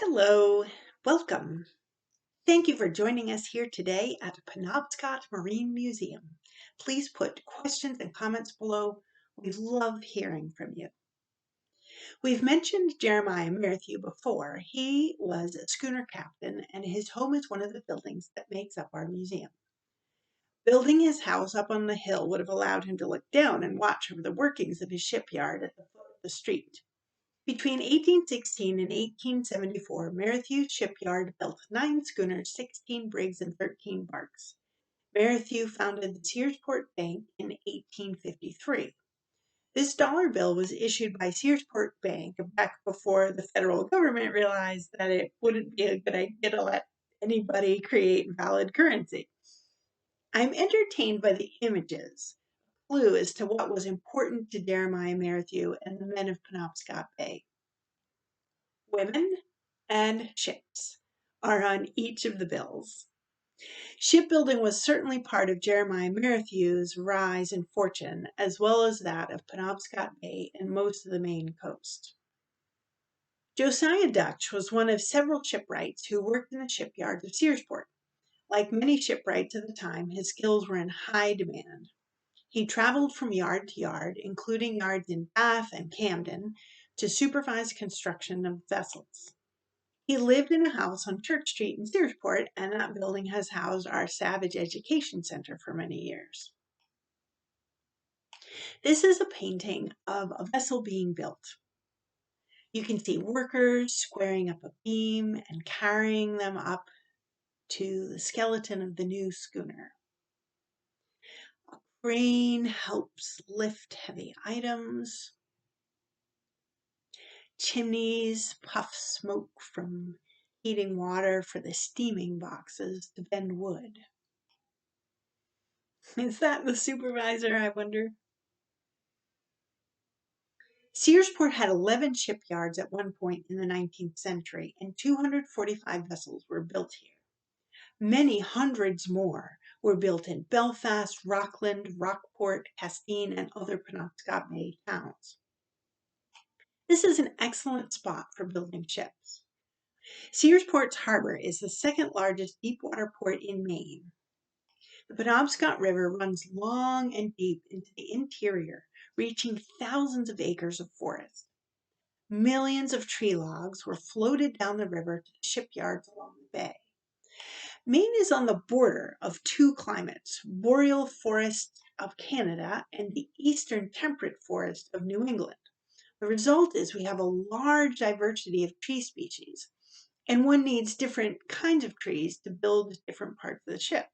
Hello, welcome. Thank you for joining us here today at Penobscot Marine Museum. Please put questions and comments below. We love hearing from you. We've mentioned Jeremiah Merrithew before. He was a schooner captain, and his home is one of the buildings that makes up our museum. Building his house up on the hill would have allowed him to look down and watch over the workings of his shipyard at the foot of the street. Between 1816 and 1874, Merrithew Shipyard built 9 schooners, 16 brigs, and 13 barks. Merrithew founded the Searsport Bank in 1853. This dollar bill was issued by Searsport Bank back before the federal government realized that it wouldn't be a good idea to let anybody create valid currency. I'm entertained by the images, a clue as to what was important to Jeremiah Merrithew and the men of Penobscot Bay. Women and ships are on each of the bills. Shipbuilding was certainly part of Jeremiah Merrithew's rise in fortune, as well as that of Penobscot Bay and most of the Maine coast. Josiah Dutch was one of several shipwrights who worked in the shipyards of Searsport. Like many shipwrights of the time, his skills were in high demand. He traveled from yard to yard, including yards in Bath and Camden, to supervise construction of vessels. He lived in a house on Church Street in Searsport, and that building has housed our Savage Education Center for many years. This is a painting of a vessel being built. You can see workers squaring up a beam and carrying them up to the skeleton of the new schooner. A crane helps lift heavy items. Chimneys puff smoke from heating water for the steaming boxes to bend wood. Is that the supervisor, I wonder? Searsport had 11 shipyards at one point in the 19th century, and 245 vessels were built here. Many hundreds more were built in Belfast, Rockland, Rockport, Castine, and other Penobscot Bay towns. This is an excellent spot for building ships. Searsport Harbor is the second largest deepwater port in Maine. The Penobscot River runs long and deep into the interior, reaching thousands of acres of forest. Millions of tree logs were floated down the river to the shipyards along the bay. Maine is on the border of 2 climates, boreal forests of Canada and the eastern temperate forest of New England. The result is we have a large diversity of tree species, and one needs different kinds of trees to build different parts of the ship.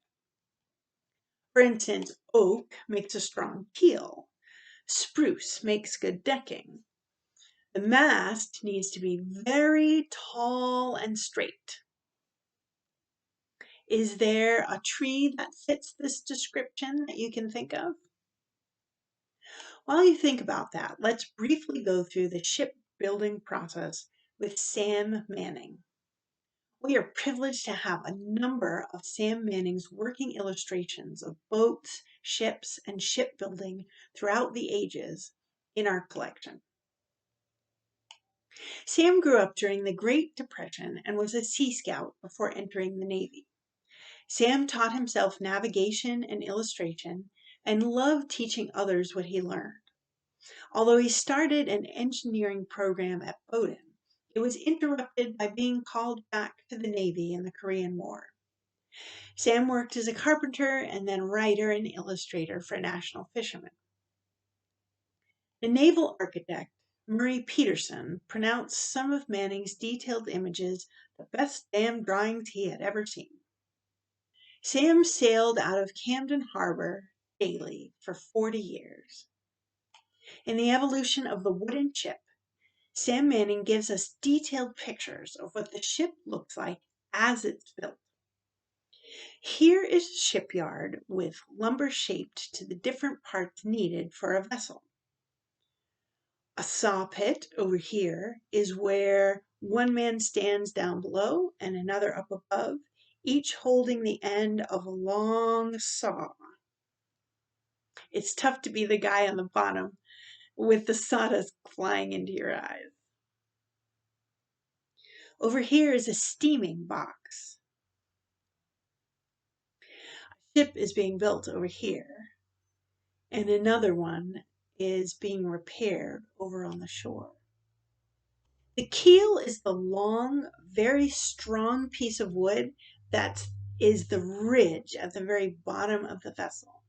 For instance, oak makes a strong keel. Spruce makes good decking. The mast needs to be very tall and straight. Is there a tree that fits this description that you can think of? While you think about that, let's briefly go through the shipbuilding process with Sam Manning. We are privileged to have a number of Sam Manning's working illustrations of boats, ships, and shipbuilding throughout the ages in our collection. Sam grew up during the Great Depression and was a Sea Scout before entering the Navy. Sam taught himself navigation and illustration and loved teaching others what he learned. Although he started an engineering program at Bowdoin, it was interrupted by being called back to the Navy in the Korean War. Sam worked as a carpenter and then writer and illustrator for National Fishermen. The naval architect, Murray Peterson, pronounced some of Manning's detailed images the best damn drawings he had ever seen. Sam sailed out of Camden Harbor daily for 40 years. In The Evolution of the Wooden Ship, Sam Manning gives us detailed pictures of what the ship looks like as it's built. Here is a shipyard with lumber shaped to the different parts needed for a vessel. A saw pit over here is where one man stands down below and another up above, each holding the end of a long saw. It's tough to be the guy on the bottom with the sawdust flying into your eyes. Over here is a steaming box. A ship is being built over here, and another one is being repaired over on the shore. The keel is the long, very strong piece of wood that is the ridge at the very bottom of the vessel.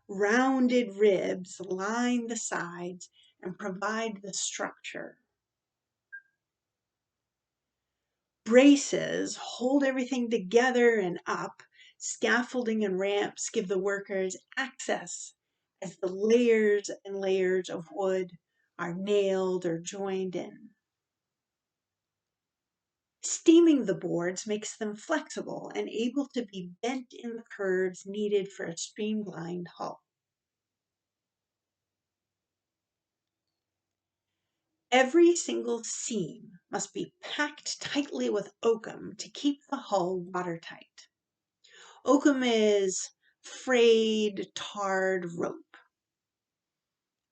Rounded ribs line the sides and provide the structure. Braces hold everything together and up. Scaffolding and ramps give the workers access as the layers and layers of wood are nailed or joined in. Steaming the boards makes them flexible and able to be bent in the curves needed for a streamlined hull. Every single seam must be packed tightly with oakum to keep the hull watertight. Oakum is frayed, tarred rope.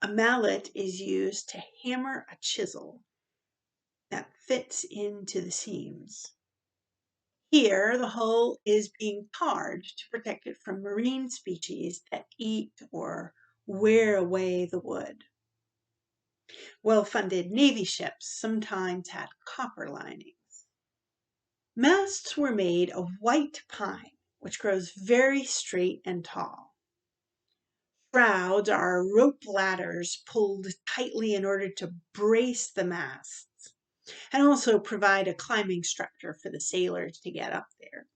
A mallet is used to hammer a chisel that fits into the seams. Here, the hull is being tarred to protect it from marine species that eat or wear away the wood. Well-funded Navy ships sometimes had copper linings. Masts were made of white pine, which grows very straight and tall. Shrouds are rope ladders pulled tightly in order to brace the masts and also provide a climbing structure for the sailors to get up there.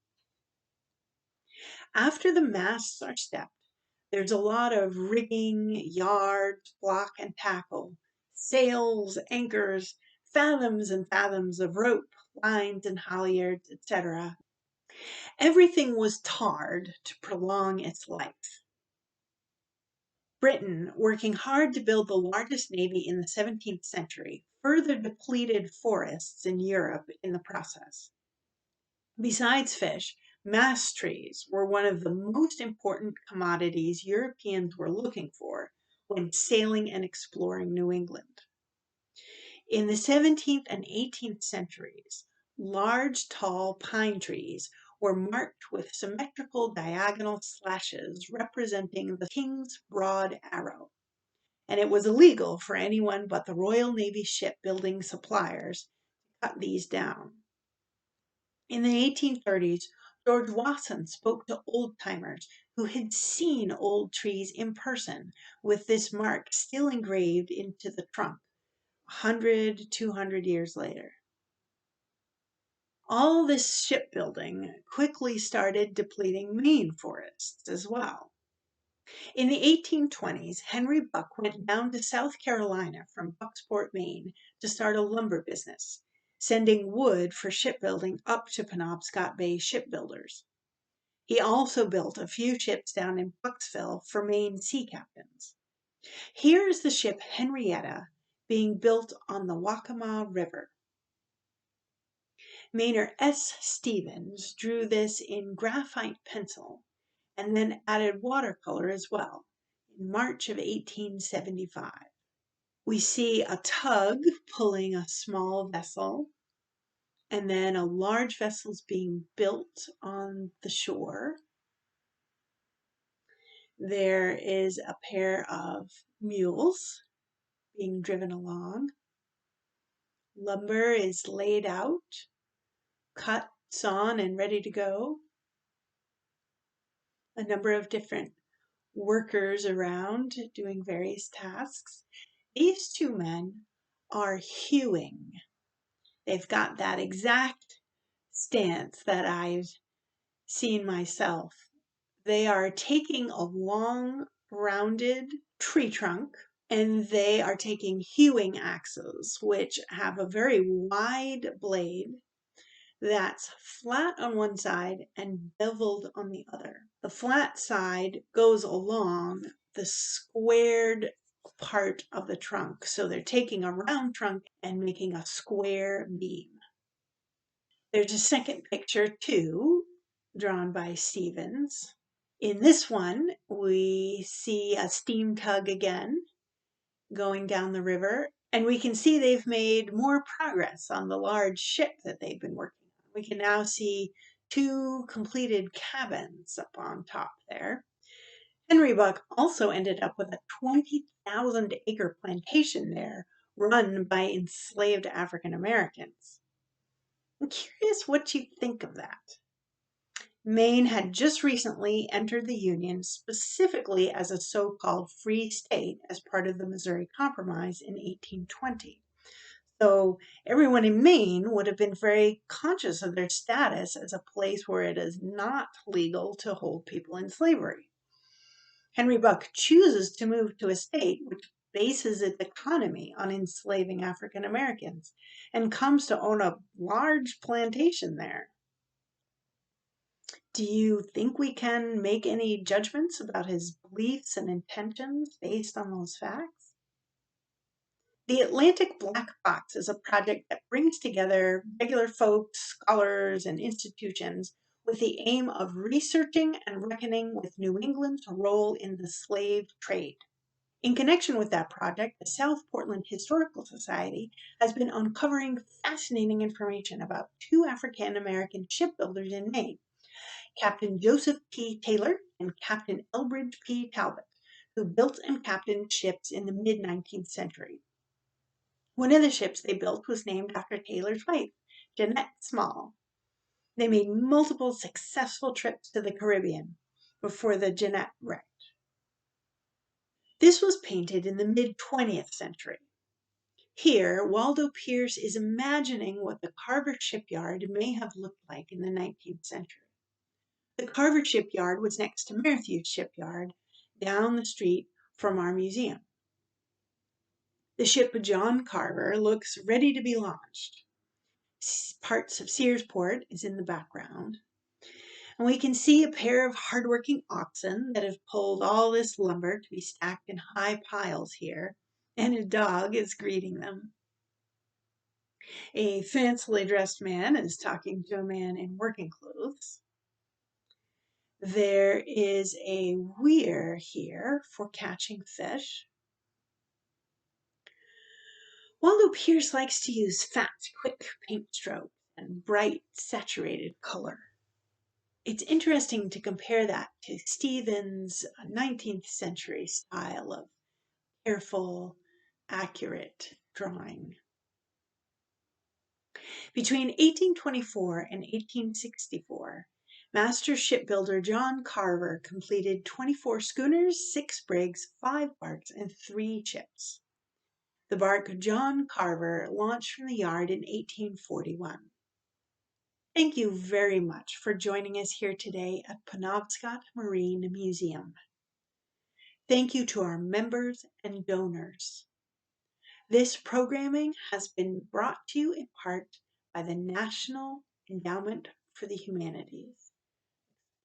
After the masts are stepped, there's a lot of rigging, yards, block and tackle, sails, anchors, fathoms and fathoms of rope, lines and halyards, etc. Everything was tarred to prolong its life. Britain, working hard to build the largest navy in the 17th century, further depleted forests in Europe in the process. Besides fish, mast trees were one of the most important commodities Europeans were looking for when sailing and exploring New England. In the 17th and 18th centuries, large, tall pine trees were marked with symmetrical diagonal slashes representing the king's broad arrow, and it was illegal for anyone but the Royal Navy shipbuilding suppliers to cut these down. In the 1830s, George Wasson spoke to old-timers who had seen old trees in person with this mark still engraved into the trunk 100, 200 years later. All this shipbuilding quickly started depleting Maine forests as well. In the 1820s, Henry Buck went down to South Carolina from Bucksport, Maine, to start a lumber business, sending wood for shipbuilding up to Penobscot Bay shipbuilders. He also built a few ships down in Bucksville for Maine sea captains. Here is the ship Henrietta being built on the Waccamaw River. Maynard S. Stevens drew this in graphite pencil and then added watercolor as well in March of 1875. We see a tug pulling a small vessel, and then a large vessel's being built on the shore. There is a pair of mules being driven along. Lumber is laid out, cut, sawn, and ready to go. A number of different workers around doing various tasks. These two men are hewing. They've got that exact stance that I've seen myself. They are taking a long, rounded tree trunk and they are taking hewing axes, which have a very wide blade that's flat on one side and beveled on the other. The flat side goes along the squared part of the trunk. So they're taking a round trunk and making a square beam. There's a second picture too, drawn by Stevens. In this one, we see a steam tug again going down the river, And we can see they've made more progress on the large ship that they've been working on. We can now see 2 completed cabins up on top there. Henry Buck also ended up with a 20,000 acre plantation there run by enslaved African Americans. I'm curious what you think of that. Maine had just recently entered the Union specifically as a so-called free state as part of the Missouri Compromise in 1820. So everyone in Maine would have been very conscious of their status as a place where it is not legal to hold people in slavery. Henry Buck chooses to move to a state which bases its economy on enslaving African Americans and comes to own a large plantation there. Do you think we can make any judgments about his beliefs and intentions based on those facts? The Atlantic Black Box is a project that brings together regular folks, scholars, and institutions with the aim of researching and reckoning with New England's role in the slave trade. In connection with that project, the South Portland Historical Society has been uncovering fascinating information about 2 African American shipbuilders in Maine, Captain Joseph P. Taylor and Captain Elbridge P. Talbot, who built and captained ships in the mid-19th century. One of the ships they built was named after Taylor's wife, Jeanette Small. They made multiple successful trips to the Caribbean before the Jeanette wrecked. This was painted in the mid-20th century. Here, Waldo Pierce is imagining what the Carver shipyard may have looked like in the 19th century. The Carver shipyard was next to Matthews shipyard down the street from our museum. The ship John Carver looks ready to be launched. Parts of Searsport is in the background. And we can see a pair of hardworking oxen that have pulled all this lumber to be stacked in high piles here, and a dog is greeting them. A fancily dressed man is talking to a man in working clothes. There is a weir here for catching fish. Waldo Pierce likes to use fast, quick paint strokes and bright, saturated color. It's interesting to compare that to Stevens' 19th century style of careful, accurate drawing. Between 1824 and 1864, master shipbuilder John Carver completed 24 schooners, 6 brigs, 5 barks, and 3 ships. The bark John Carver launched from the yard in 1841. Thank you very much for joining us here today at Penobscot Marine Museum. Thank you to our members and donors. This programming has been brought to you in part by the National Endowment for the Humanities,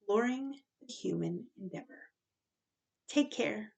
exploring the human endeavor. Take care.